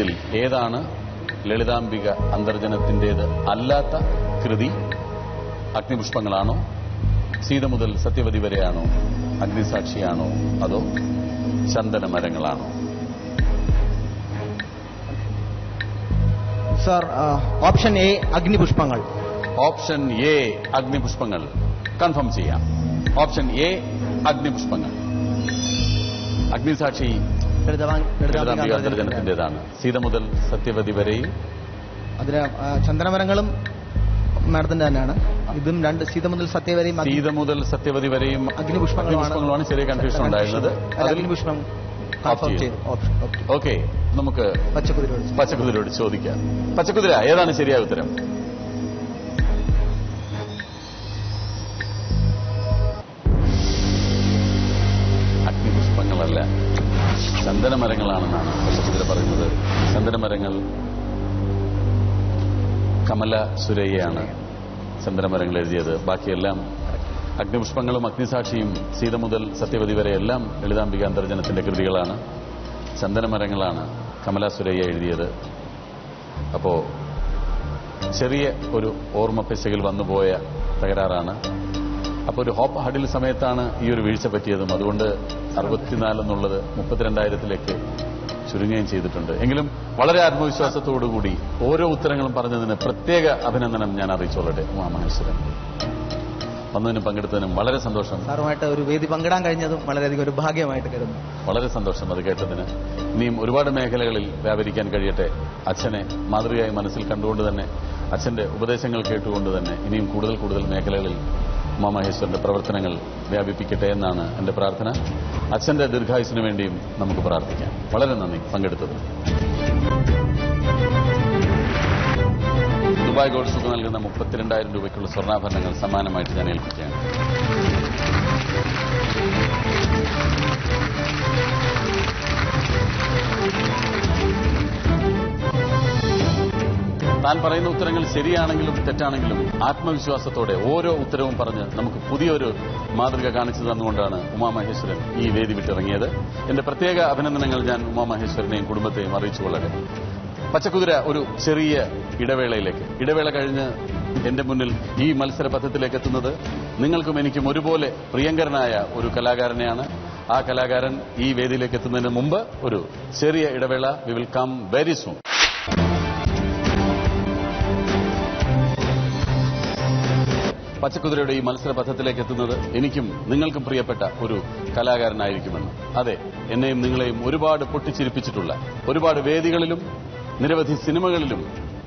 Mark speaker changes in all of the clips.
Speaker 1: ഇതിൽ ഏതാണ് ലളിതാംബിക അന്തർജനത്തിൻ്റേത് അല്ലാത്ത കൃതി? അഗ്നിപുഷ്പങ്ങളാണോ, സീത മുതൽ സത്യവതി വരെയാണോ, അഗ്നിസാക്ഷിയാണോ, അതോ ചന്ദനമരങ്ങളാണോ?
Speaker 2: Sir, option A Agnipushpangal.
Speaker 1: Option A Agnipushpangal confirm ചെയ്യാം. Option A Agnipushpangal. അഗ്നിസാക്ഷി ലളിതാംബിക അന്തർജനത്തിൻ്റെതാണ്. സീത മുതൽ സത്യവതി വരെയും
Speaker 2: അതിന് ചന്ദനമരങ്ങളും മാഡത്തിന്റെ തന്നെയാണ്. ഇതും രണ്ട് സീത മുതൽ സത്യവതിയും
Speaker 1: സത്യവതി വരെയും
Speaker 2: അഗ്നിപുഷ്പങ്ങളാണ്.
Speaker 1: ചെറിയ കൺഫ്യൂഷൻ ഉണ്ടായിരുന്നത്.
Speaker 2: അഗ്നിപുഷ്പം.
Speaker 1: ഓക്കെ, നമുക്ക് പച്ചക്കുതിരയോട് ചോദിക്കാം. പച്ചക്കുതിര, ഏതാണ് ശരിയായ ഉത്തരം? അഗ്നിപുഷ്പങ്ങളല്ല, ചന്ദനമരങ്ങളാണെന്നാണ് പച്ചക്കുതിര പറയുന്നത്. ചന്ദനമരങ്ങൾ കമല സുരയ്യയാണ് ചന്ദനമരങ്ങൾ എഴുതിയത്. ബാക്കിയെല്ലാം അഗ്നിപുഷ്പങ്ങളും അഗ്നിസാക്ഷിയും സീത മുതൽ സത്യവതി വരെ എല്ലാം ലളിതാംബിക അന്തർജനത്തിന്റെ കൃതികളാണ്. ചന്ദനമരങ്ങളാണ് കമല സുരയ്യ എഴുതിയത്. അപ്പോ ചെറിയ ഒരു ഓർമ്മ പെശകിൽ വന്നുപോയ തകരാറാണ്. അപ്പോൾ ഒരു ഹോപ്പ് ഹഡിൽ സമയത്താണ് ഈ ഒരു വീഴ്ച പറ്റിയതും. അതുകൊണ്ട് 64 എന്നുള്ളത് 32,000 ചുരുങ്ങുകയും ചെയ്തിട്ടുണ്ട്. എങ്കിലും വളരെ ആത്മവിശ്വാസത്തോടുകൂടി ഓരോ ഉത്തരങ്ങളും പറഞ്ഞതിന് പ്രത്യേക അഭിനന്ദനം ഞാൻ അറിയിച്ചോളട്ടെ. ഉമാമഹേശ്വരൻ വന്നതിനും പങ്കെടുത്തതിനും വളരെ സന്തോഷം.
Speaker 2: സാറുമായിട്ട് ഒരു വേദി പങ്കിടാൻ കഴിഞ്ഞതും വളരെയധികം ഒരു ഭാഗ്യമായിട്ട് കരുതുന്നു.
Speaker 1: വളരെ സന്തോഷം അത് കേട്ടതിന്. ഇനിയും ഒരുപാട് മേഖലകളിൽ വ്യാപരിക്കാൻ കഴിയട്ടെ. അച്ഛനെ മാതൃകയായി മനസ്സിൽ കണ്ടുകൊണ്ട് തന്നെ, അച്ഛന്റെ ഉപദേശങ്ങൾ കേട്ടുകൊണ്ട് തന്നെ ഇനിയും കൂടുതൽ കൂടുതൽ മേഖലകളിൽ ഉമാമഹേശ്വരന്റെ പ്രവർത്തനങ്ങൾ വ്യാപിപ്പിക്കട്ടെ എന്നാണ് എന്റെ പ്രാർത്ഥന. അച്ഛന്റെ ദീർഘായുസിനു വേണ്ടിയും നമുക്ക് പ്രാർത്ഥിക്കാം. വളരെ നന്ദി പങ്കെടുത്തതിന്. ദുബായ് ഗോൾഡ് സുഖം നൽകുന്ന 32,000 രൂപയ്ക്കുള്ള സ്വർണ്ണാഭരണങ്ങൾ സമ്മാനമായിട്ട് ഞാൻ ഏൽപ്പിക്കുകയാണ്. താൻ പറയുന്ന ഉത്തരങ്ങൾ ശരിയാണെങ്കിലും തെറ്റാണെങ്കിലും ആത്മവിശ്വാസത്തോടെ ഓരോ ഉത്തരവും പറഞ്ഞ് നമുക്ക് പുതിയൊരു മാതൃക കാണിച്ചു തന്നുകൊണ്ടാണ് ഉമാമഹേശ്വരൻ ഈ വേദി വിട്ടിറങ്ങിയത്. എന്റെ പ്രത്യേക അഭിനന്ദനങ്ങൾ ഞാൻ ഉമാമഹേശ്വരനെയും കുടുംബത്തെയും അറിയിച്ചുകൊള്ളട്ടെ. പച്ചക്കുതിര ഒരു ചെറിയ ഇടവേള കഴിഞ്ഞ് എന്റെ മുന്നിൽ ഈ മത്സര പഥത്തിലേക്ക് എത്തുന്നത് നിങ്ങൾക്കും എനിക്കും ഒരുപോലെ പ്രിയങ്കരനായ ഒരു കലാകാരനെയാണ്. ആ കലാകാരൻ ഈ വേദിയിലേക്ക് എത്തുന്നതിന് മുമ്പ് ഒരു ചെറിയ ഇടവേള. We will come very soon. പച്ചക്കുതിരയുടെ ഈ മത്സര പഥത്തിലേക്ക് എത്തുന്നത് എനിക്കും നിങ്ങൾക്കും പ്രിയപ്പെട്ട ഒരു കലാകാരനായിരിക്കുമെന്ന്. അതെ, എന്നെയും നിങ്ങളെയും ഒരുപാട് പൊട്ടിച്ചിരിപ്പിച്ചിട്ടുള്ള, ഒരുപാട് വേദികളിലും നിരവധി സിനിമകളിലും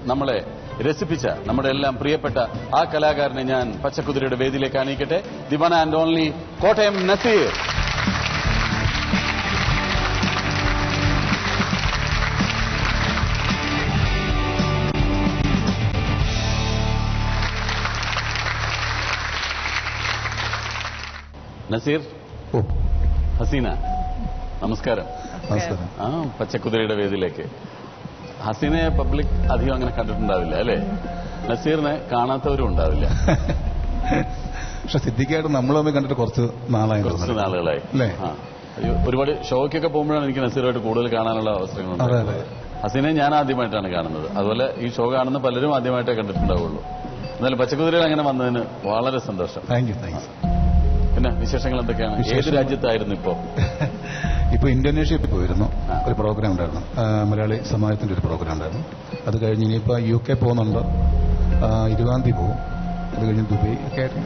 Speaker 1: നമ്മളെ രസിപ്പിച്ച, നമ്മുടെ എല്ലാം പ്രിയപ്പെട്ട ആ കലാകാരനെ ഞാൻ പച്ചക്കുതിരയുടെ വേദിയിലേക്ക് ആനയിക്കട്ടെ. The one and only Kottayam Naseer. Naseer, Haseena, നമസ്കാരം. ആ പച്ചക്കുതിരയുടെ വേദിയിലേക്ക്. ഹസീനയെ പബ്ലിക് അധികം അങ്ങനെ കണ്ടിട്ടുണ്ടാവില്ല അല്ലേ? നസീറിനെ കാണാത്തവരും ഉണ്ടാവില്ല.
Speaker 3: പക്ഷെ സിദ്ദിഖായിട്ട് നമ്മൾ തമ്മിൽ കണ്ടിട്ട് കുറച്ച് നാളുകളായി അല്ലേ?
Speaker 1: ഒരുപാട് ഷോയ്ക്കൊക്കെ പോകുമ്പോഴാണ് എനിക്ക് നസീറുമായിട്ട് കൂടുതൽ കാണാനുള്ള അവസരങ്ങളുണ്ട്. ഹസീനെ ഞാൻ ആദ്യമായിട്ടാണ് കാണുന്നത്. അതുപോലെ ഈ ഷോ കാണുന്ന പലരും ആദ്യമായിട്ടേ കണ്ടിട്ടുണ്ടാവുള്ളൂ. എന്നാലും പച്ചക്കുതിരയിൽ അങ്ങനെ വന്നതിന് വളരെ സന്തോഷം.
Speaker 3: Thank you.
Speaker 1: പിന്നെ വിശേഷങ്ങൾ എന്തൊക്കെയാണ്? ഏത് രാജ്യത്തായിരുന്നു
Speaker 3: ഇപ്പൊ ഇന്തോനേഷ്യയിൽ പോയിരുന്നു. ഒരു പ്രോഗ്രാം ഉണ്ടായിരുന്നു, മലയാളി സമാജത്തിന്റെ ഒരു പ്രോഗ്രാം ഉണ്ടായിരുന്നു. അത് കഴിഞ്ഞ് ഇനിയിപ്പോ UK പോകുന്നുണ്ട്. 20-ാം തീയതി പോകും. അത് കഴിഞ്ഞ് ദുബൈ ഒക്കെ ആയിരുന്നു.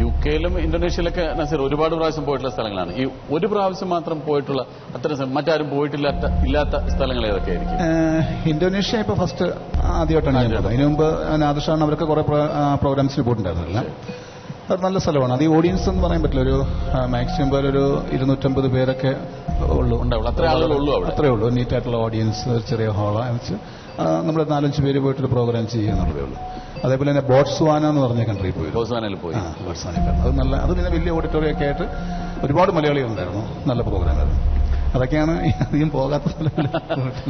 Speaker 1: UK-യിലും ഇന്തോനേഷ്യയിലൊക്കെ നസീർ ഒരുപാട് പ്രാവശ്യം പോയിട്ടുള്ള സ്ഥലങ്ങളാണ്. ഈ ഒരു പ്രാവശ്യം മാത്രം പോയിട്ടുള്ള അത്തരം മറ്റാരും പോയിട്ടില്ലാത്ത സ്ഥലങ്ങൾ ഏതൊക്കെയായിരിക്കും?
Speaker 3: ഇന്തോനേഷ്യ ഇപ്പൊ ഫസ്റ്റ് ആദ്യമായിട്ടാണ് ഞാൻ പോകുന്നത്. അതിനു മുമ്പ് നാദർഷാണ് അവരൊക്കെ കുറെ പ്രോഗ്രാംസിൽ പോയിട്ടുണ്ടായിരുന്നില്ല. അത് നല്ല സ്ഥലമാണ്. അത് ഈ ഓഡിയൻസ് എന്ന് പറയാൻ പറ്റില്ല. ഒരു മാക്സിമം ഒരു 250 പേരൊക്കെ ഉള്ളൂ. അത്രേ ഉള്ളൂ. നീറ്റായിട്ടുള്ള ഓഡിയൻസ്, ചെറിയ ഹാള് വെച്ച് നമ്മൾ 4-5 പേര് പോയിട്ടൊരു പ്രോഗ്രാം ചെയ്യുന്നുള്ളതേ ഉള്ളൂ. അതേപോലെ തന്നെ ബോട്സ്വാന എന്ന് പറഞ്ഞ കൺട്രി പോയി. ബോട്സ്വാനയിൽ അത് നല്ല, അത് പിന്നെ വലിയ ഓഡിറ്റോറിയം ഒക്കെ ആയിട്ട് ഒരുപാട് മലയാളികളുണ്ടായിരുന്നു. നല്ല പ്രോഗ്രാമായിരുന്നു. അതൊക്കെയാണ് അധികം പോകാത്ത സ്ഥലങ്ങൾ.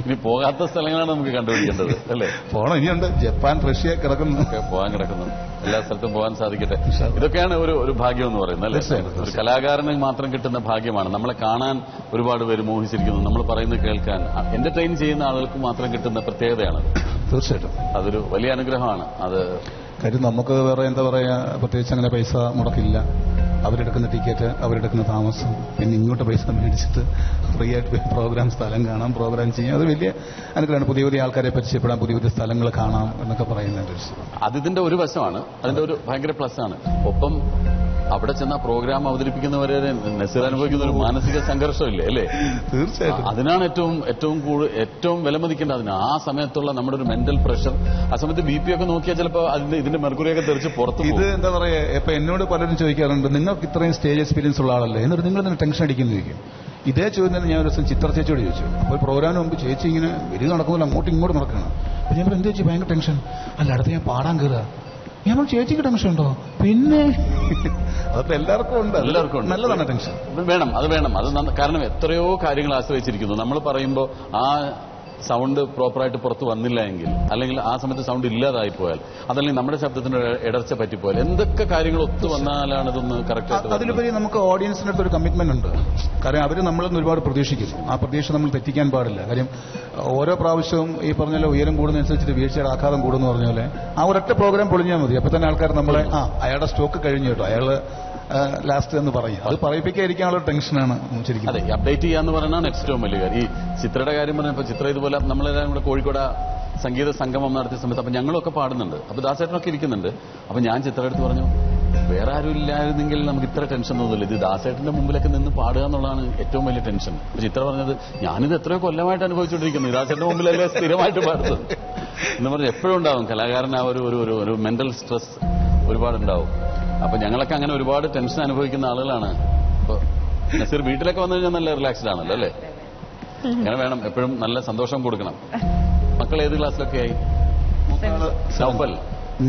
Speaker 1: ഇനി പോകാത്ത സ്ഥലങ്ങളാണ് നമുക്ക് കണ്ടുപിടിക്കേണ്ടത് അല്ലേ?
Speaker 3: പോകണം, ഇനിയുണ്ട്. ജപ്പാൻ, റഷ്യ കിടക്കുന്നു,
Speaker 1: പോകാൻ കിടക്കുന്നു. എല്ലാ സ്ഥലത്തും പോകാൻ സാധിക്കട്ടെ. ഇതൊക്കെയാണ് ഒരു ഭാഗ്യം എന്ന് പറയുന്നത് അല്ലേ? ഒരു കലാകാരന് മാത്രം കിട്ടുന്ന ഭാഗ്യമാണ്. നമ്മളെ കാണാൻ ഒരുപാട് പേര് മോഹിച്ചിരിക്കുന്നു, നമ്മൾ പറയുന്നത് കേൾക്കാൻ എന്റർടൈൻ ചെയ്യുന്ന ആളുകൾക്ക് മാത്രം കിട്ടുന്ന പ്രത്യേകതയാണ്.
Speaker 3: തീർച്ചയായിട്ടും
Speaker 1: അതൊരു വലിയ അനുഗ്രഹമാണ്. അത്
Speaker 3: കാര്യം നമുക്ക് വേറെ എന്താ പറയാ, പ്രത്യേകിച്ച് അങ്ങനെ പൈസ മുടക്കില്ല. അവരെടുക്കുന്ന ടിക്കറ്റ്, അവരെടുക്കുന്ന താമസം, പിന്നെ ഇങ്ങോട്ട് പൈസ മേടിച്ചിട്ട് ഫ്രീ ആയിട്ട് പ്രോഗ്രാം സ്ഥലം കാണാം, പ്രോഗ്രാം ചെയ്യാം. അത് വലിയ അനുഗ്രഹമാണ്. പുതിയ പുതിയ ആൾക്കാരെ പരിചയപ്പെടാം, പുതിയ പുതിയ സ്ഥലങ്ങൾ കാണാം എന്നൊക്കെ പറയുന്നതിന്റെ
Speaker 1: അതിന്റെ ഒരു വശമാണ്. അതിന്റെ ഒരു ഭയങ്കര പ്ലസ് ആണ്. ഒപ്പം അവിടെ ചെന്ന പ്രോഗ്രാം അവതരിപ്പിക്കുന്നവരെ നസീർ അനുഭവിക്കുന്ന ഒരു മാനസിക സംഘർഷമില്ലേ അല്ലേ?
Speaker 3: തീർച്ചയായിട്ടും
Speaker 1: അതിനാണ് ഏറ്റവും വിലമതിക്കേണ്ടത്. അതിന് ആ സമയത്തുള്ള നമ്മുടെ ഒരു മെന്റൽ പ്രഷർ, ആ സമയത്ത് BP ഒക്കെ നോക്കിയാൽ ചിലപ്പോൾ ഇതിന്റെ മെർക്കുറിയൊക്കെ തെറിച്ച് പുറത്ത്
Speaker 3: ഇത് എന്താ പറയാ, ഇപ്പൊ എന്നോട് പലരും ചോദിക്കാറുണ്ട്, നിങ്ങൾക്ക് ഇത്രയും സ്റ്റേജ് എക്സ്പീരിയൻസ് ഉള്ള ആളല്ലേ, എന്നിട്ട് നിങ്ങൾ തന്നെ ടെൻഷൻ അടിക്കുന്നിരിക്കും. ഇതേ ചോദ്യം തന്നെ ഞാൻ ഒരു ദിവസം ചിത്ര ചേച്ചിയോട് ചോദിച്ചു. അപ്പോൾ പ്രോഗ്രാമിന് മുമ്പ് ചേച്ചി ഇങ്ങനെ വലിയ നടക്കുന്നില്ല, അങ്ങോട്ടും ഇങ്ങോട്ടും നടക്കണം. അപ്പൊ ഞാൻ എന്താ ചേച്ചി ഭയങ്കര ടെൻഷൻ? അല്ല, അടുത്ത് ഞാൻ പാടാൻ കയറുക. ഞാൻ ചേച്ചിക്ക് ടെൻഷൻ ഉണ്ടോ? പിന്നെ അതിപ്പോ എല്ലാവർക്കും ഉണ്ട്. നല്ലതാണ് ടെൻഷൻ.
Speaker 1: അത് വേണം. കാരണം എത്രയോ കാര്യങ്ങൾ ആശ്രയിച്ചിരിക്കുന്നു. നമ്മൾ പറയുമ്പോൾ ആ സൗണ്ട് പ്രോപ്പറായിട്ട് പുറത്ത് വന്നില്ല എങ്കിൽ, അല്ലെങ്കിൽ ആ സമയത്ത് സൗണ്ട് ഇല്ലാതായി പോയാൽ, അതല്ലെങ്കിൽ നമ്മുടെ ശബ്ദത്തിന് ഇടർച്ച പറ്റിപ്പോയാൽ, എന്തൊക്കെ കാര്യങ്ങൾ ഒത്തു വന്നാലാണ് ഇതൊന്ന് കറക്റ്റ് ആയിട്ട്.
Speaker 3: അതിലുപരി നമുക്ക് ഓഡിയൻസിന്റെ അടുത്ത് ഒരു കമ്മിറ്റ്മെന്റ് ഉണ്ട്. കാരണം അവർ നമ്മളിൽ നിന്ന് ഒരുപാട് പ്രതീക്ഷിക്കുന്നു. ആ പ്രതീക്ഷ നമ്മൾ തെറ്റിക്കാൻ പാടില്ല. കാര്യം ഓരോ പ്രാവശ്യവും ഈ പറഞ്ഞ ഉയരം കൂടുന്നതനുസരിച്ചിട്ട് വീഴ്ചയുടെ ആഘാതം കൂടുന്ന പറഞ്ഞ പോലെ ആ ഒരൊറ്റ പ്രോഗ്രാം പൊളിഞ്ഞാൽ മതി. അപ്പൊ തന്നെ ആൾക്കാർ നമ്മളെ അയാളുടെ സ്റ്റോക്ക് കഴിഞ്ഞു കേട്ടോ, അയാള് ലാസ്റ്റ് എന്ന് പറയും. അത് പറയിപ്പിക്കാതിരിക്കാനുള്ള ടെൻഷനാണ് ശരിക്കും.
Speaker 1: അതെ, അപ്ഡേറ്റ് ചെയ്യാന്ന് പറയുന്നതാണ് ഏറ്റവും വലിയ കാര്യം. ഈ ചിത്രയുടെ കാര്യം പറഞ്ഞപ്പോൾ ചിത്ര ഇതുപോലെ നമ്മളെല്ലാവരും കൂടെ കോഴിക്കോട് സംഗീത സംഗമം നടത്തിയ സമയത്ത് അപ്പൊ ഞങ്ങളൊക്കെ പാടുന്നുണ്ട്. അപ്പൊ ദാസേട്ടനൊക്കെ ഇരിക്കുന്നുണ്ട്. അപ്പൊ ഞാൻ ചിത്രയെടുത്ത് പറഞ്ഞു, വേറെ ആരും ഇല്ലായിരുന്നെങ്കിൽ നമുക്ക് ഇത്ര ടെൻഷൻ ഒന്നുമില്ല. ഇത് ദാസേട്ടന്റെ മുമ്പിലൊക്കെ നിന്ന് പാടുക എന്നുള്ളതാണ് ഏറ്റവും വലിയ ടെൻഷൻ. അപ്പൊ ചിത്ര പറഞ്ഞത്, ഞാനിത് എത്രയോ കൊല്ലമായിട്ട് അനുഭവിച്ചുകൊണ്ടിരിക്കുന്നു, ദാസേട്ടന്റെ മുമ്പിലല്ലേ സ്ഥിരമായിട്ട് പാടുന്നത് എന്ന് പറഞ്ഞ് എപ്പോഴും ഉണ്ടാവും കലാകാരൻ ആ ഒരു മെന്റൽ സ്ട്രെസ് ഒരുപാടുണ്ടാവും. അപ്പൊ ഞങ്ങളൊക്കെ അങ്ങനെ ഒരുപാട് ടെൻഷൻ അനുഭവിക്കുന്ന ആളുകളാണ്. അപ്പൊ നസീർ വീട്ടിലൊക്കെ വന്നു കഴിഞ്ഞാൽ നല്ല റിലാക്സ്ഡ് ആണല്ലോ അല്ലേ? അങ്ങനെ വേണം, എപ്പോഴും നല്ല സന്തോഷം കൊടുക്കണം. മക്കൾ ഏത് ക്ലാസ്സിലൊക്കെ ആയി? നൗഫൽ,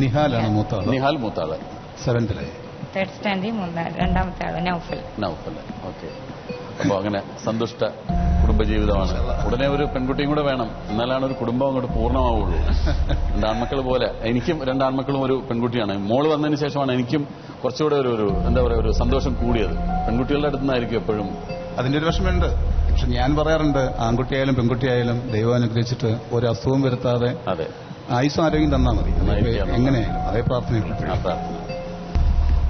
Speaker 1: നിഹാൽ മൂത്താള്
Speaker 4: 7th തേർഡ് സ്റ്റാൻഡേർഡ്, രണ്ടാമത്തെ ആള് നൗഫൽ.
Speaker 1: ഓക്കെ. അപ്പൊ അങ്ങനെ സന്തുഷ്ട കുടുംബജീവിതമാണ്. ഉടനെ ഒരു പെൺകുട്ടിയും കൂടെ വേണം, എന്നാലാണ് ഒരു കുടുംബം അങ്ങോട്ട് പൂർണ്ണമാവുള്ളൂ. രണ്ടാൺമക്കൾ പോലെ എനിക്കും രണ്ടാൺമക്കളും ഒരു പെൺകുട്ടിയാണ്. മോള് വന്നതിന് ശേഷമാണ് എനിക്കും കുറച്ചുകൂടെ ഒരു എന്താ പറയുക ഒരു സന്തോഷം കൂടിയത്. പെൺകുട്ടികളുടെ അടുത്ത് നിന്നായിരിക്കും എപ്പോഴും
Speaker 3: അതിന്റെ ഒരു വിഷമമുണ്ട്. പക്ഷെ ഞാൻ പറയാറുണ്ട്, ആൺകുട്ടിയായാലും പെൺകുട്ടിയായാലും ദൈവം അനുഗ്രഹിച്ചിട്ട് ഒരു അസുഖം വരുത്താതെ ആയുസ്സും ആരോഗ്യം തന്നാൽ മതി. എങ്ങനെയായാലും അതേ പ്രാർത്ഥനയുള്ളൂ.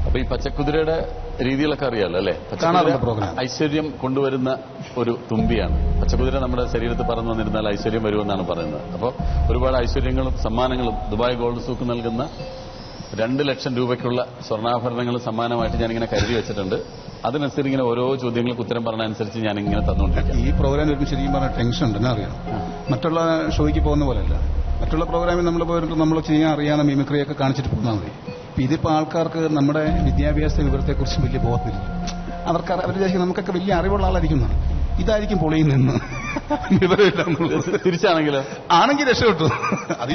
Speaker 1: അപ്പൊ ഈ പച്ചക്കുതിരയുടെ രീതികളൊക്കെ അറിയാലോ അല്ലേ? ഐശ്വര്യം കൊണ്ടുവരുന്ന ഒരു തുമ്പിയാണ് പച്ചക്കുതിര. നമ്മുടെ ശരീരത്തിൽ പറന്നു വന്നിരുന്നാൽ ഐശ്വര്യം വരുമെന്നാണ് പറയുന്നത്. അപ്പോൾ ഒരുപാട് ഐശ്വര്യങ്ങളും സമ്മാനങ്ങളും ദുബായ് ഗോൾഡ് സൂക്ക് നൽകുന്ന 2 ലക്ഷം രൂപയ്ക്കുള്ള സ്വർണ്ണാഭരണങ്ങൾ സമ്മാനമായിട്ട് ഞാനിങ്ങനെ കരുതി വെച്ചിട്ടുണ്ട്. അതിനനുസരിച്ച് ഇങ്ങനെ ഓരോ ചോദ്യങ്ങൾക്ക് ഉത്തരം പറഞ്ഞതനുസരിച്ച് ഞാനിങ്ങനെ തന്നുകൊണ്ടിരിക്കും.
Speaker 3: ഈ പ്രോഗ്രാം വരുമ്പോൾ ശരിക്കും പറഞ്ഞാൽ ടെൻഷൻ ഉണ്ടെന്ന് അറിയാം. മറ്റുള്ള ഷോയ്ക്ക് പോകുന്ന പോലെയല്ല. മറ്റുള്ള പ്രോഗ്രാമിൽ നമ്മൾ പോയിട്ട് നമ്മൾ ചെയ്യാൻ അറിയാവുന്ന മിമിക്രിയൊക്കെ കാണിച്ചിട്ട് പോന്നാൽ മതി. ഇതിപ്പോൾ ആൾക്കാർക്ക് നമ്മുടെ വിദ്യാഭ്യാസ വിവരത്തെക്കുറിച്ച് വലിയ ബോധമില്ല. അവർ വിചാരിക്കും നമുക്കൊക്കെ വലിയ അറിവുള്ള ആളായിരിക്കുന്നതാണ്. ഇതായിരിക്കും പൊളിയിൽ നിന്ന്
Speaker 1: തിരിച്ചാണെങ്കിലോ
Speaker 3: ആണെങ്കിൽ രക്ഷപ്പെട്ടു.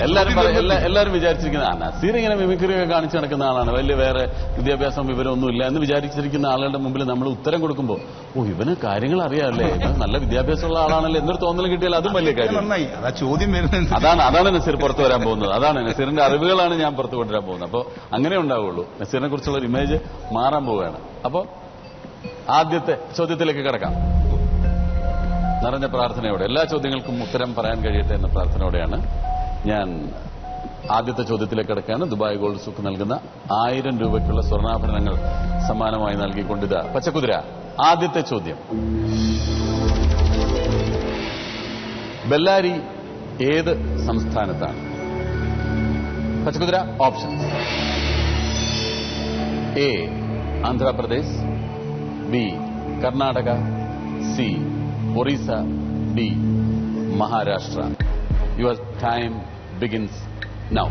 Speaker 1: എല്ലാവരും വിചാരിച്ചിരിക്കുന്ന നസീർ ഇങ്ങനെ മിമിക്രിയൊക്കെ കാണിച്ചു നടക്കുന്ന ആളാണ്, വലിയ വേറെ വിദ്യാഭ്യാസം വിവരമൊന്നുമില്ല എന്ന് വിചാരിച്ചിരിക്കുന്ന ആളുകളുടെ മുമ്പിൽ നമ്മൾ ഉത്തരം കൊടുക്കുമ്പോൾ ഇവന് കാര്യങ്ങൾ അറിയാമല്ലേ, നല്ല വിദ്യാഭ്യാസമുള്ള ആളാണല്ലേ എന്നൊരു തോന്നൽ കിട്ടിയാൽ അതും വലിയ കാര്യം. അതാണ് നസീർ പുറത്തു വരാൻ പോകുന്നത്. അതാണ് നസീറിന്റെ അറിവുകളാണ് ഞാൻ പുറത്തു കൊണ്ടുവരാൻ പോകുന്നത്. അപ്പോൾ അങ്ങനെ ഉണ്ടാവുള്ളൂ. നസീറിനെ കുറിച്ചുള്ള ഒരു ഇമേജ് മാറാൻ പോവുകയാണ്. അപ്പോൾ ആദ്യത്തെ ചോദ്യത്തിലേക്ക് കിടക്കാം. നിറഞ്ഞ പ്രാർത്ഥനയോടെ എല്ലാ ചോദ്യങ്ങൾക്കും ഉത്തരം പറയാൻ കഴിയട്ടെ എന്ന പ്രാർത്ഥനയോടെയാണ് ഞാൻ ആദ്യത്തെ ചോദ്യത്തിലേക്ക് കിടക്കുകയാണ്. ദുബായ് ഗോൾഡ് സൂക്ക് നൽകുന്ന 1000 രൂപയ്ക്കുള്ള സ്വർണ്ണാഭരണങ്ങൾ സമ്മാനമായി നൽകിക്കൊണ്ടിത് പച്ചക്കുതിര. ആദ്യത്തെ ചോദ്യം, ബെല്ലാരി ഏത് സംസ്ഥാനത്താണ്? Pachakuthira options: A Andhra Pradesh, B Karnataka, C Orissa, D Maharashtra. Your time begins now.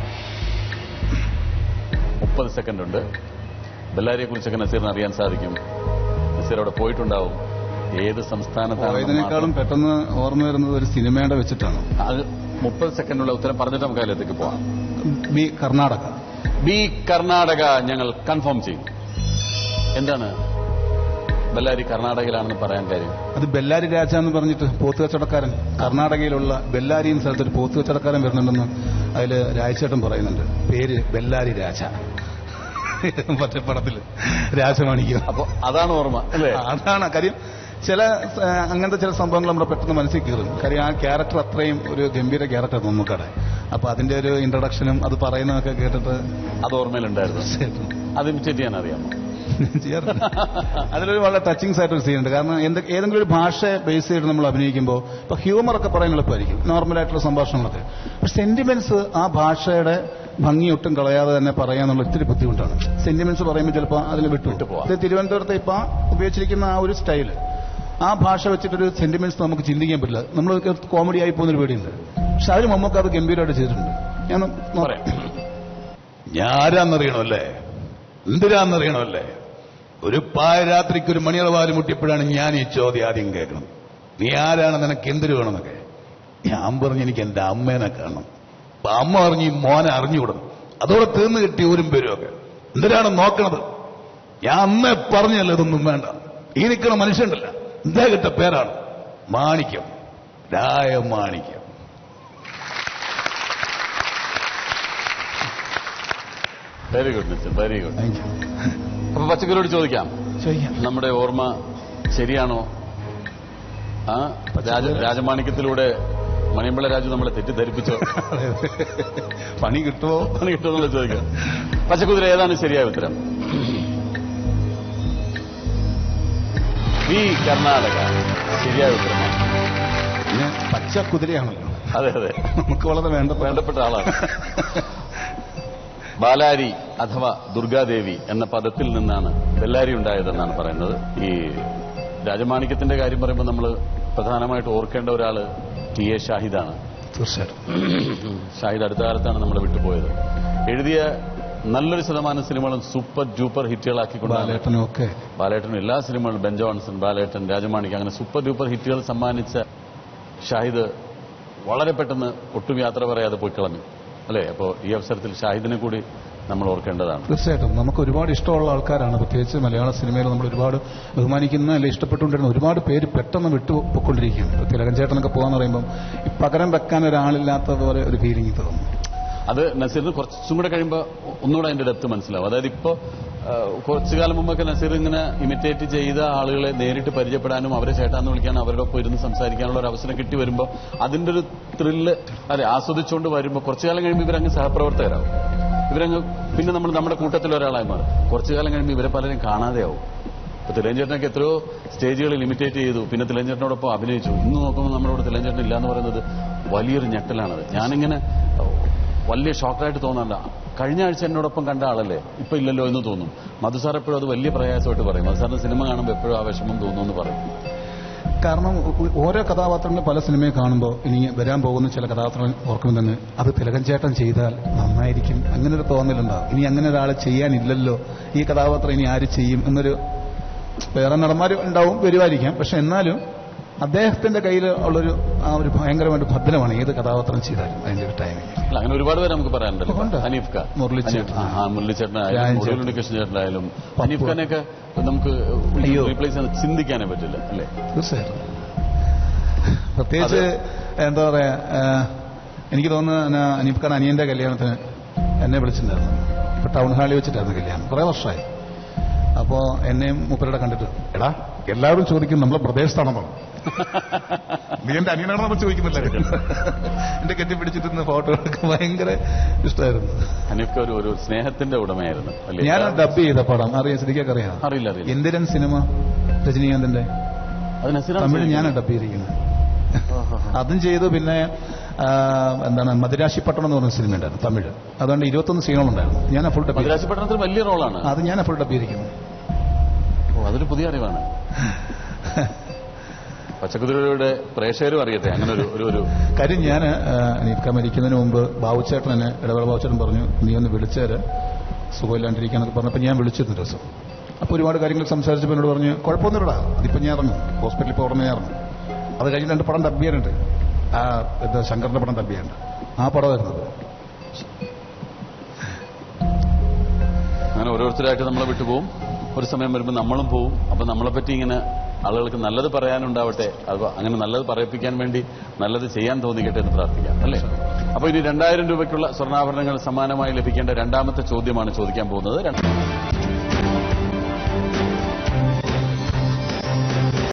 Speaker 1: 30 second ഉണ്ട്. ബെല്ലാരിയെ കുറിച്ചൊക്കെ നസീറിന് അറിയാൻ സാധിക്കും. നസീർ അവിടെ പോയിട്ടുണ്ടാവും. ഏത് സംസ്ഥാനത്താണ്?
Speaker 3: ഇതിനേക്കാളും പെട്ടെന്ന് ഓർമ്മ വരുന്നത് ഒരു സിനിമയുടെ വെച്ചിട്ടാണ്.
Speaker 1: അത് 30 സെക്കൻഡുള്ള ഉത്തരം പറഞ്ഞിട്ട് നമുക്ക് അതിലേക്ക് പോവാം.
Speaker 3: ബി കർണാടക.
Speaker 1: ബി കർണാടക ഞങ്ങൾ കൺഫേം ചെയ്യും. എന്താണ് ബെല്ലാരി കർണാടകയിലാണെന്ന് പറയാൻ കാര്യം?
Speaker 3: അത് ബെല്ലാരി രാജ എന്ന് പറഞ്ഞിട്ട് പോത്ത് കച്ചവടക്കാരൻ, കർണാടകയിലുള്ള ബെല്ലാരി എന്ന സ്ഥലത്തൊരു പോത്ത് കച്ചവടക്കാരൻ വരുന്നുണ്ടെന്ന് അതിൽ രാജചേട്ടൻ പറയുന്നുണ്ട്. പേര് ബെല്ലാരി രാജ. മറ്റേ പടത്തിൽ രാജമാണിക്യം.
Speaker 1: അപ്പൊ അതാണ് ഓർമ്മ അല്ലേ?
Speaker 3: അതാണ് കാര്യം. അങ്ങനത്തെ ചില സംഭവങ്ങൾ നമ്മുടെ പെട്ടെന്ന് മനസ്സിൽ കയറും. കാര്യം ആ ക്യാരക്ടർ അത്രയും ഒരു ഗംഭീര ക്യാരക്ടർ നമുക്കടെ. അപ്പൊ അതിന്റെ ഒരു ഇൻട്രൊഡക്ഷനും അത് പറയുന്നതൊക്കെ കേട്ടിട്ട്
Speaker 1: അത് ഓർമ്മയിലുണ്ടായിരുന്നു. അത് ഇമിറ്റേറ്റ് ചെയ്യാൻ അറിയാമോ?
Speaker 3: ചെയ്യാറുണ്ട്. അതിലൊരു വളരെ ടച്ചിങ്സ് ആയിട്ടൊരു സീനുണ്ട്. കാരണം ഏതെങ്കിലും ഒരു ഭാഷയെ ബേസ് ചെയ്ത് നമ്മൾ അഭിനയിക്കുമ്പോൾ ഇപ്പൊ ഹ്യൂമറൊക്കെ പറയാൻ എളുപ്പമായിരിക്കും, നോർമലായിട്ടുള്ള സംഭാഷണങ്ങളൊക്കെ. പക്ഷെ സെന്റിമെന്റ്സ് ആ ഭാഷയുടെ ഭംഗി ഒട്ടും കളയാതെ തന്നെ പറയാന്നുള്ള ഒത്തിരി ബുദ്ധിമുട്ടാണ്. സെന്റിമെന്റ്സ് പറയുമ്പോൾ ചിലപ്പോൾ അതിൽ വിട്ടുപോകാം. തിരുവനന്തപുരത്ത് ഇപ്പൊ ഉപയോഗിച്ചിരിക്കുന്ന ആ ഒരു സ്റ്റൈല്, ആ ഭാഷ വെച്ചിട്ടൊരു സെന്റിമെന്റ്സ് നമുക്ക് ചിന്തിക്കാൻ പറ്റില്ല. നമ്മൾ കോമഡി ആയി പോകുന്നൊരു പേടിയുണ്ട്. പക്ഷെ അതിന് നമുക്ക് അത് ഗംഭീരമായിട്ട് ചെയ്തിട്ടുണ്ട്. ഞാൻ പറയാം.
Speaker 5: ഞാരാന്നറിയണമല്ലേ, എന്തിനാന്നറിയണമല്ലേ? ഒരു പായരാത്രിക്ക് ഒരു മണിയളവാല് മുട്ടിയപ്പോഴാണ് ഞാൻ ഈ ചോദ്യം ആദ്യം കേൾക്കണം. നീ ആരാണ്, നിനക്ക് എന്തിനു വേണമെന്നൊക്കെ. ഞാൻ പറഞ്ഞു എനിക്ക് എന്റെ അമ്മേനെ കാണണം. അപ്പൊ അമ്മ പറഞ്ഞു ഈ മോനെ അറിഞ്ഞുകൂടും, അതോടെ തീർന്നു കിട്ടി ഊരും പേരുമൊക്കെ. എന്തിനാണ് നോക്കണത്? ഞാൻ അമ്മ പറഞ്ഞല്ലോ ഇതൊന്നും വേണ്ട. ഈ നിൽക്കണ മനുഷ്യണ്ടല്ല, എന്താ കിട്ട പേരാണ് Manikyam, Rajamanikyam.
Speaker 1: Very good mister, very good. അപ്പൊ പച്ചക്കറിയോട് ചോദിക്കാം, നമ്മുടെ ഓർമ്മ ശരിയാണോ? ആ രാജമാണിക്യത്തിലൂടെ മണിയമ്പിള്ള രാജു നമ്മളെ തെറ്റിദ്ധരിപ്പിച്ചോ?
Speaker 3: പണി കിട്ടുമോ
Speaker 1: എന്നുള്ള ചോദിക്കാം. പച്ചക്കുതിര ഏതാണ് ശരിയായ ഉത്തരം? കർണാടക ശരിയായ ഉത്തരമാണ്.
Speaker 3: പിന്നെ പച്ച കുതിരയാണല്ലോ.
Speaker 1: അതെ അതെ,
Speaker 3: നമുക്ക് വളരെ
Speaker 1: വേണ്ടപ്പെട്ട ആളാണ്. ബാലാരി അഥവാ ദുർഗാദേവി എന്ന പദത്തിൽ നിന്നാണ് ബെല്ലാരി ഉണ്ടായതെന്നാണ് പറയുന്നത്. ഈ രാജമാണിക്യത്തിന്റെ കാര്യം പറയുമ്പോൾ നമ്മൾ പ്രധാനമായിട്ട് ഓർക്കേണ്ട ഒരാള് ടി എ ഷാഹിദാണ്.
Speaker 3: തീർച്ചയായിട്ടും
Speaker 1: ഷാഹിദ് അടുത്ത കാലത്താണ് നമ്മളെ വിട്ടുപോയത്. എഴുതിയ നല്ലൊരു ശതമാനം സിനിമകളും സൂപ്പർ ഡ്യൂപ്പർ ഹിറ്റുകളാക്കിക്കൊണ്ട് ബാലേട്ടനും എല്ലാ സിനിമകളും ബെൻ ജോൺസൺ, ബാലേട്ടൻ, രാജമാണിക്യം അങ്ങനെ സൂപ്പർ ഡ്യൂപ്പർ ഹിറ്റുകൾ സമ്മാനിച്ച ഷാഹിദ് വളരെ പെട്ടെന്ന് ഒട്ടും യാത്ര പറയാതെ പോയി കളഞ്ഞു അല്ലേ? അപ്പോൾ ഈ അവസരത്തിൽ ഷാഹിദിനെ കൂടി നമ്മൾ ഓർക്കേണ്ടതാണ്.
Speaker 3: തീർച്ചയായിട്ടും നമുക്ക് ഒരുപാട് ഇഷ്ടമുള്ള ആൾക്കാരാണ്. പ്രത്യേകിച്ച് മലയാള സിനിമയിൽ നമ്മൾ ഒരുപാട് ബഹുമാനിക്കുന്ന അല്ലെ ഇഷ്ടപ്പെട്ടുകൊണ്ടിരുന്ന ഒരുപാട് പേര് പെട്ടെന്ന് വിട്ടുപോയിക്കൊണ്ടിരിക്കുകയാണ്. തിലകൻ ചേട്ടനൊക്കെ പോകാന്ന് പറയുമ്പോൾ പകരം വെക്കാൻ ഒരാളില്ലാത്ത പോലെ ഒരു ഫീലിംഗ് തോന്നുന്നു.
Speaker 1: അത് നസീറിന് കുറച്ചും കൂടെ കഴിയുമ്പോൾ ഒന്നുകൂടെ അതിന്റെ ഡെപ്ത് മനസ്സിലാവും. അതായത് ഇപ്പോ കുറച്ചു കാലം മുമ്പൊക്കെ നസീർ ഇങ്ങനെ ഇമിറ്റേറ്റ് ചെയ്ത ആളുകളെ നേരിട്ട് പരിചയപ്പെടാനും അവരെ ചേട്ടാന്ന് വിളിക്കാനും അവരുടെ ഒപ്പം ഇരുന്ന് സംസാരിക്കാനുള്ള ഒരു അവസരം കിട്ടി വരുമ്പോൾ അതിന്റെ ഒരു ത്രില്ല് അതെ ആസ്വദിച്ചുകൊണ്ട് വരുമ്പോൾ കുറച്ചു കാലം കഴിയുമ്പോൾ ഇവരങ്ങ് സഹപ്രവർത്തകരാകും. ഇവരങ്ങ് പിന്നെ നമ്മൾ നമ്മുടെ കൂട്ടത്തിൽ ഒരാളായി മാറും. കുറച്ചു കാലം കഴിയുമ്പോൾ ഇവരെ പലരും കാണാതെയാവും. ഇപ്പൊ തിലകൻചേട്ടനൊക്കെ എത്രയോ സ്റ്റേജുകളിൽ ഇമിറ്റേറ്റ് ചെയ്തു, പിന്നെ തിലകൻചേട്ടനോടൊപ്പം അഭിനയിച്ചു. ഇന്ന് നോക്കുമ്പോൾ നമ്മുടെ ഇവിടെ തിലകൻചേട്ടൻ ഇല്ല എന്ന് പറയുന്നത് വലിയൊരു ഞെട്ടലാണത്. ഞാനിങ്ങനെ വലിയ ഷോക്കായിട്ട് തോന്നാറില്ല. കഴിഞ്ഞ ആഴ്ച എന്നോടൊപ്പം കണ്ട ആളല്ലേ ഇപ്പൊ ഇല്ലല്ലോ എന്ന് തോന്നും. മധുസാർ എപ്പോഴും അത് വലിയ പ്രയാസമായിട്ട് പറയും. മധുസാറിന്റെ സിനിമ കാണുമ്പോൾ എപ്പോഴും ആ വിഷമം തോന്നുമെന്ന് പറയും.
Speaker 3: കാരണം ഓരോ കഥാപാത്രങ്ങളും പല സിനിമയെ കാണുമ്പോൾ ഇനി വരാൻ പോകുന്ന ചില കഥാപാത്രങ്ങൾ ഓർക്കുമ്പോൾ തന്നെ അത് തിലകൻ ചേട്ടൻ ചെയ്താൽ നന്നായിരിക്കും അങ്ങനൊരു തോന്നലുണ്ടാവും. ഇനി അങ്ങനെ ഒരാളെ ചെയ്യാനില്ലല്ലോ, ഈ കഥാപാത്രം ഇനി ആര് ചെയ്യും എന്നൊരു വേറെ നടന്മാർ ഉണ്ടാവും, വരുമായിരിക്കാം. പക്ഷെ എന്നാലും അദ്ദേഹത്തിന്റെ കയ്യിൽ ഉള്ളൊരു ആ ഒരു ഭയങ്കരമായിട്ട് ഭദ്രമാണ് ഏത് കഥാപാത്രം ചെയ്താലും അതിന്റെ ഒരു ടൈമിങ്.
Speaker 1: അങ്ങനെ ഒരുപാട് പേര് നമുക്ക് പറയാനുണ്ടല്ലോ. ഹനീഫ് ഖാൻ, മുരളിച്ചേട്ടനായാലും മുരളികൃഷ്ണൻ ചേട്ടനായാലും ഹനീഫ് ഖാനെയൊക്കെ നമുക്ക് റീപ്ലേസ് ചെയ്യാൻ ചിന്തിക്കാനേ പറ്റില്ല അല്ലേ?
Speaker 3: തീർച്ചയായിട്ടും. പ്രത്യേകിച്ച് എന്താ പറയാ, എനിക്ക് തോന്നുന്നു ഹനീഫ് ഖാൻ അനിയന്റെ കല്യാണത്തിന് എന്നെ വിളിച്ചിട്ടുണ്ടായിരുന്നു. ഇപ്പൊ ടൗൺ ഹാളിൽ വെച്ചിട്ടായിരുന്നു കല്യാണം, കുറെ വർഷമായി. അപ്പോ എന്നെയും മൂപ്പരുടെ കണ്ടിട്ട് എടാ എല്ലാവരും ചോദിക്കും നമ്മളെ പ്രദേശത്താണെന്നോ, നീ എന്റെ അനിയനാണെന്നോ ചോദിക്കുന്നില്ല. എന്റെ കെട്ടിപ്പിടിച്ചിട്ട് ഫോട്ടോ എടുക്കാൻ ഭയങ്കര ഇഷ്ടമായിരുന്നു.
Speaker 1: എനിക്ക് ഒരു സ്നേഹത്തിന്റെ ഉടമയായിരുന്നു.
Speaker 3: ഞാൻ ഡബ് ചെയ്ത പടം അറിയാം, ശരിക്കൊക്കെ അറിയാം.
Speaker 1: അറിയില്ല.
Speaker 3: എന്തിരൻ സിനിമ രജനീകാന്തിന്റെ തമിഴ് ഞാൻ ഡബ് ചെയ്തിരിക്കുന്നത്. അതും ചെയ്തു. പിന്നെ എന്താണ് മദിരാശിപ്പട്ടണം എന്ന് പറഞ്ഞ സിനിമ ഉണ്ടായിരുന്നു തമിഴ്. അതുകൊണ്ട് 21 സീനുകളുണ്ടായിരുന്നു. ഞാൻ ഫുൾ ഡബ്.
Speaker 1: മദിരാശിപ്പട്ടണത്തിൽ വലിയ റോളാണ്
Speaker 3: അത്. ഞാൻ ഫുൾ ഡബ് ചെയ്തിരിക്കുന്നു.
Speaker 1: അതൊരു പുതിയ അറിവാണ്. പച്ചക്കുതിരയുടെ പ്രേക്ഷകരും അറിയട്ടെ അങ്ങനെ ഒരു
Speaker 3: കാര്യം. ഞാൻ ഹനീഫ് ഖാൻ മരിക്കുന്നതിന് മുമ്പ് ബാബുച്ചേട്ടൻ എന്നെ ഇടവേള ബാബുച്ചേട്ടൻ പറഞ്ഞു നീ ഒന്ന് വിളിച്ചേര് സുഖമില്ലാണ്ടിരിക്കാന്നൊക്കെ പറഞ്ഞപ്പോൾ ഞാൻ വിളിച്ചിരുന്നു ദിവസം. അപ്പോൾ ഒരുപാട് കാര്യങ്ങൾ സംസാരിച്ചപ്പോൾ എന്നോട് പറഞ്ഞു കുഴപ്പമൊന്നുമില്ലടാ, അതിപ്പോൾ ഞാൻ ഇറങ്ങും, ഹോസ്പിറ്റലിൽ ഇപ്പോൾ ഉടനെ ഇറങ്ങും. അത് കഴിഞ്ഞ് 2 പടം ഡബ് ചെയ്യാനുണ്ട്. ആ ശങ്കറിന്റെ പടം ഡബ് ചെയ്യാനുണ്ട്. ആ പടം വരുന്നത്.
Speaker 1: അങ്ങനെ ഓരോരുത്തരായിട്ട് നമ്മളെ വിട്ടുപോകും. ഒരു സമയം വരുമ്പോൾ നമ്മളും പോവും. അപ്പൊ നമ്മളെപ്പറ്റി ഇങ്ങനെ ആളുകൾക്ക് നല്ലത് പറയാനുണ്ടാവട്ടെ, അത് അങ്ങനെ നല്ലത് പറയിപ്പിക്കാൻ വേണ്ടി നല്ലത് ചെയ്യാൻ തോന്നിക്കട്ടെ എന്ന് പ്രാർത്ഥിക്കാം, അല്ലേ? അപ്പൊ ഇനി 2000 രൂപയ്ക്കുള്ള സ്വർണ്ണാഭരണങ്ങൾ സമ്മാനമായി ലഭിക്കേണ്ട രണ്ടാമത്തെ ചോദ്യമാണ് ചോദിക്കാൻ പോകുന്നത്.